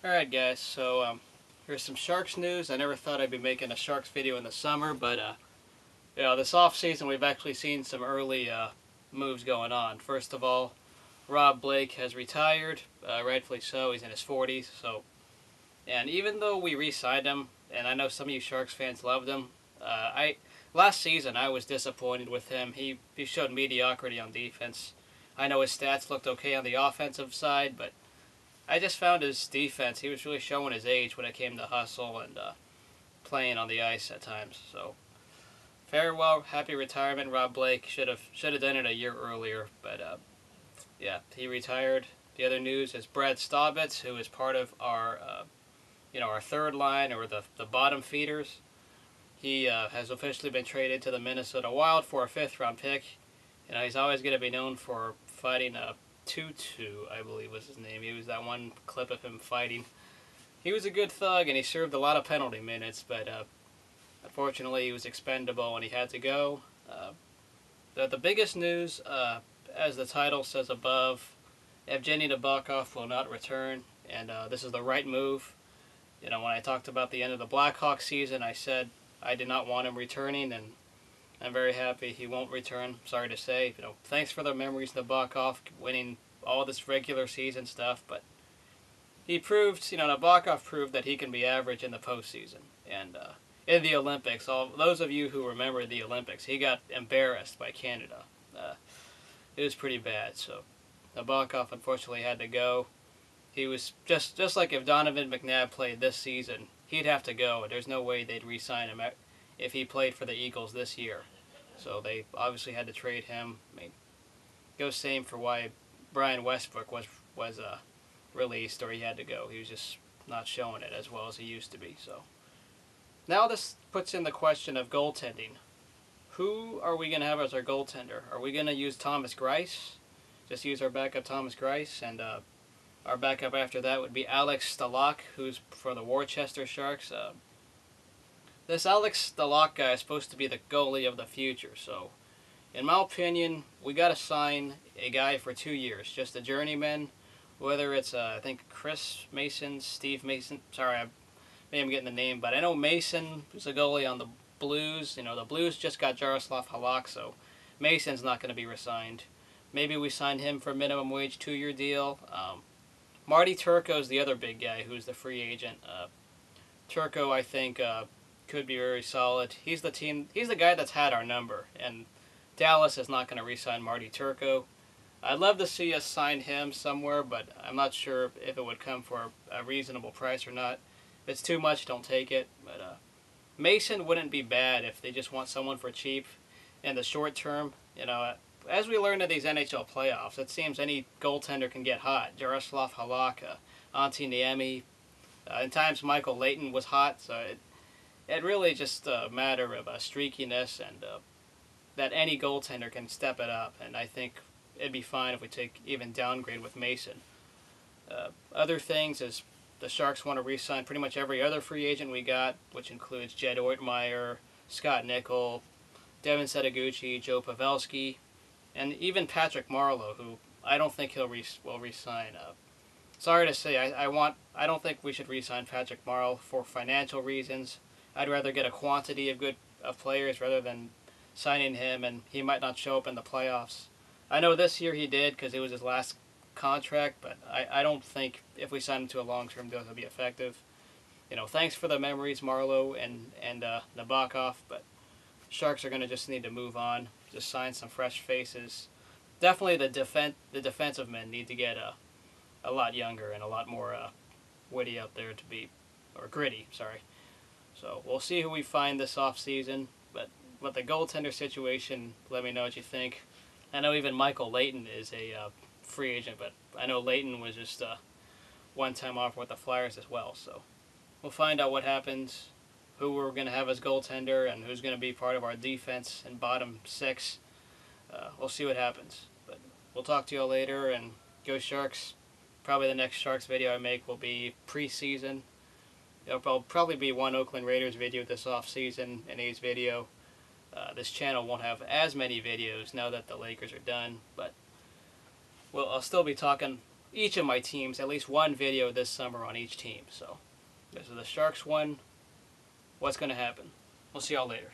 Alright guys, so here's some Sharks news. I never thought I'd be making a Sharks video in the summer, but this off-season we've actually seen some early moves going on. First of all, Rob Blake has retired, rightfully so. He's in his 40s, and even though we re-signed him, and I know some of you Sharks fans loved him, last season I was disappointed with him. He showed mediocrity on defense. I know his stats looked okay on the offensive side, but I just found his defense, he was really showing his age when it came to hustle and playing on the ice at times. So, farewell, happy retirement, Rob Blake. Should have done it a year earlier, but yeah, he retired. The other news is Brad Staubitz, who is part of our our third line, or the bottom feeders. He has officially been traded to the Minnesota Wild for a 5th-round pick. He's always going to be known for fighting Tutu, I believe was his name. He was that one clip of him fighting. He was a good thug, and he served a lot of penalty minutes, but unfortunately he was expendable and he had to go. The biggest news, as the title says above, Evgeni Nabokov will not return, and this is the right move. When I talked about the end of the Blackhawks season, I said I did not want him returning, and I'm very happy he won't return. Sorry to say. Thanks for the memories, Nabokov, winning all this regular season stuff, but he proved, Nabokov proved that he can be average in the postseason. And in the Olympics, all those of you who remember the Olympics, he got embarrassed by Canada. It was pretty bad, so Nabokov unfortunately had to go. He was just like if Donovan McNabb played this season, he'd have to go. There's no way they'd re-sign him if he played for the Eagles this year. So they obviously had to trade him. I mean, goes same for why Brian Westbrook was released, or he had to go. He was just not showing it as well as he used to be. So now this puts in the question of goaltending. Who are we going to have as our goaltender? Are we going to use Thomas Greiss? Just use our backup Thomas Greiss, and our backup after that would be Alex Stalock, who's for the Worcester Sharks. This Alex Stalock guy is supposed to be the goalie of the future, so in my opinion, we got to sign a guy for 2 years, just a journeyman, whether it's, I think, Chris Mason, Steve Mason, sorry, maybe I'm getting the name, but I know Mason is a goalie on the Blues. The Blues just got Jaroslav Halak, so Mason's not going to be re-signed. Maybe we sign him for a minimum wage 2-year deal. Marty Turco's the other big guy who's the free agent. Turco, I think, could be very solid. He's the guy that's had our number, and Dallas is not going to re-sign Marty Turco. I'd love to see us sign him somewhere, but I'm not sure if it would come for a reasonable price or not. If it's too much, don't take it. But Mason wouldn't be bad if they just want someone for cheap in the short term. As we learned in these NHL playoffs, it seems any goaltender can get hot. Jaroslav Halak, Antti Niemi, in times Michael Leighton was hot, so it really just a matter of streakiness, and that any goaltender can step it up, and I think it'd be fine if we take even downgrade with Mason. Other things is the Sharks want to re-sign pretty much every other free agent we got, which includes Jed Ortmeyer, Scott Nickel, Devin Setaguchi, Joe Pavelski, and even Patrick Marleau, who I don't think will re-sign. Sorry to say, I don't think we should re-sign Patrick Marleau for financial reasons. I'd rather get a quantity of players rather than signing him, and he might not show up in the playoffs. I know this year he did because it was his last contract, but I don't think if we sign him to a long-term deal he'll be effective. Thanks for the memories, Marleau and Nabokov, but Sharks are going to just need to move on, just sign some fresh faces. Definitely the defensive men need to get a lot younger and a lot more witty out there or gritty, sorry. So we'll see who we find this off-season, but with the goaltender situation, let me know what you think. I know even Michael Leighton is a free agent, but I know Leighton was just one-time offer with the Flyers as well. So we'll find out what happens, who we're going to have as goaltender, and who's going to be part of our defense and bottom 6. We'll see what happens. But we'll talk to you all later, and go Sharks. Probably the next Sharks video I make will be pre-season. There'll probably be one Oakland Raiders video this off-season, an A's video. This channel won't have as many videos now that the Lakers are done, but I'll still be talking each of my teams at least one video this summer on each team. So this is the Sharks one. What's going to happen? We'll see y'all later.